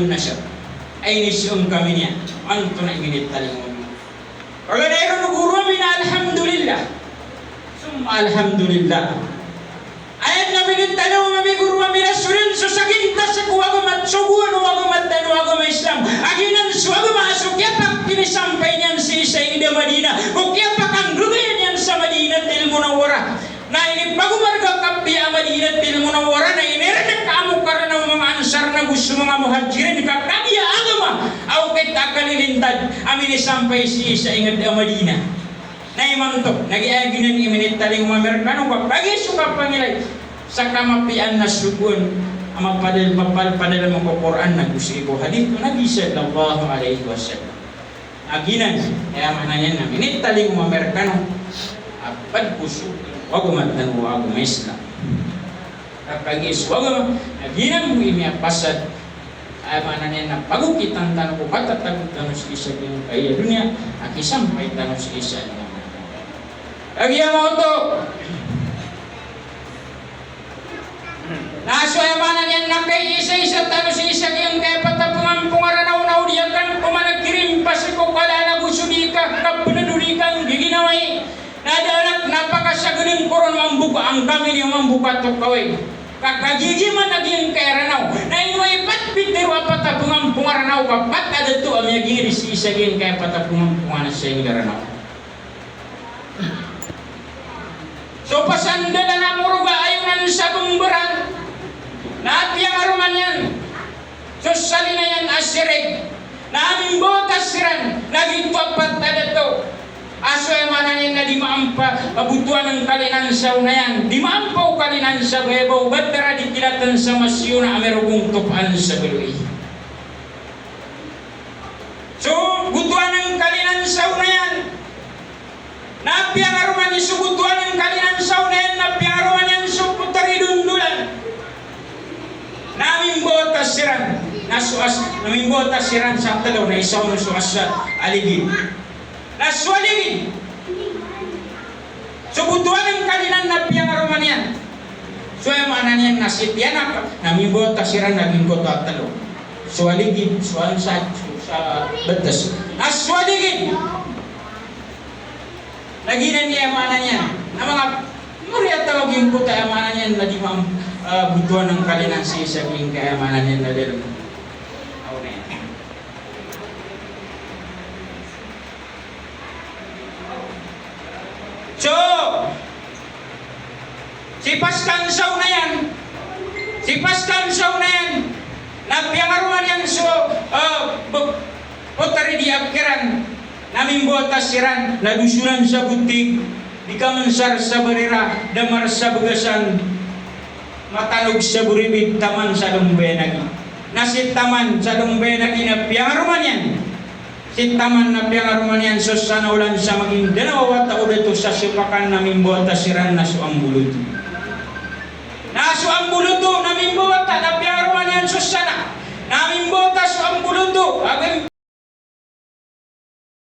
na siya. Ay nisyon kami niya. Anto na iminit talingon. Kaya dahil naguro kami na alhamdulillah. Alhamdulillah. Ayat na minit tanong kami guru kami na surin so sa ginta sa kuwagamat suguan wagamat dan wagama Islam. Aginan suwagama asukya pak kinisampay niyan si Isa ida Madina. Kukya pak ang rugayan niyan sa Madina til Munawwara. Na ini pagumarga kapya Madina til Munawwara na inirenek kamu karena mga ansar na gusto mga muhajirin kakadiya agama. Aw kay takalilintad amin isampay si Isa ida Madina. Na imam to, nag-iaginan iminit taling mga Amerikano, kapag suka pangilay, sa kamapian na sugun, ang magpadal mo ko Quran na gusto ko hadith, Nabi sallallahu alaihi wasallam. Aginan, kaya mananyan na, minit taling mga Amerikano, apad puso, wagumat na wagum Islam. Kapag wagum, aginan mo imiapasad, ay mananyan na, pagukitang tanong ko, patatagot tanong si isa yung kaya dunia, akisampay tanong si isa niya. Agya mo ito. Nasuayamanan yan na kay isa-isa talo si isa yung kaya patapungan pungaranaw-naw diyan kan pumanagkirim pasi ko kalala gusudika kapunadurikang giginaway. Nadanak napakasagunin koron mambuka ang kami niyo mambuka to kaway. Kakagigiman naging kaya ranaw. Na inuay patbitir wa patapungan pungaranaw kapat ada to amyagiri si isa yung kaya patapungan punganan sa yung ranaw. So pasandala na muruga ayunan sa bumburan. Naapiyang aruman yan. So salina yan asireg. Naaming botas siran. Naging papat na dato. Aso ay mananin na di maampa. Pabutuan ng kalinansaw na yan. Di maampaw kalinansaw. Ebaw batara di kilatan sa masyo na amerugong tupan sa beloy. So butuan ng kalinansaw na yan. Napiang aruman isubutuan ng kalinansaw na yan, napiang aruman yan suputari dundulan. Naming botas siran, naming botas siran sa talo na isaw na suas sa aligid. Naswaligid. Subutuan ng kalinan napiang aruman yan. So yung manan yan nasityan na, naming botas siran, naming botas talo. Suwaligid, suwan sa batas. Naswaligid. Naginan niya amanan niya. Na mga muriat tawagin ko tayo amanan niya na di butuan ng kalinan si Isabing kaya amanan niya na dito. Ako na yan. So, si Paskansaw na yan. Si Paskansaw na yan. Napiangaruan yan so, putari di akiran. Naming botas siran, nadusunan sa butig, di kamansar sa barira, damar sa bagasan, matanog sa buribig, taman sa lumbenagi. Nasit taman sa lumbenagi na piangaruman yan. Sit taman na piangaruman yan, so sana ulan sa maging dalawa taon ito sa supakan naming botas siran na suang bulod.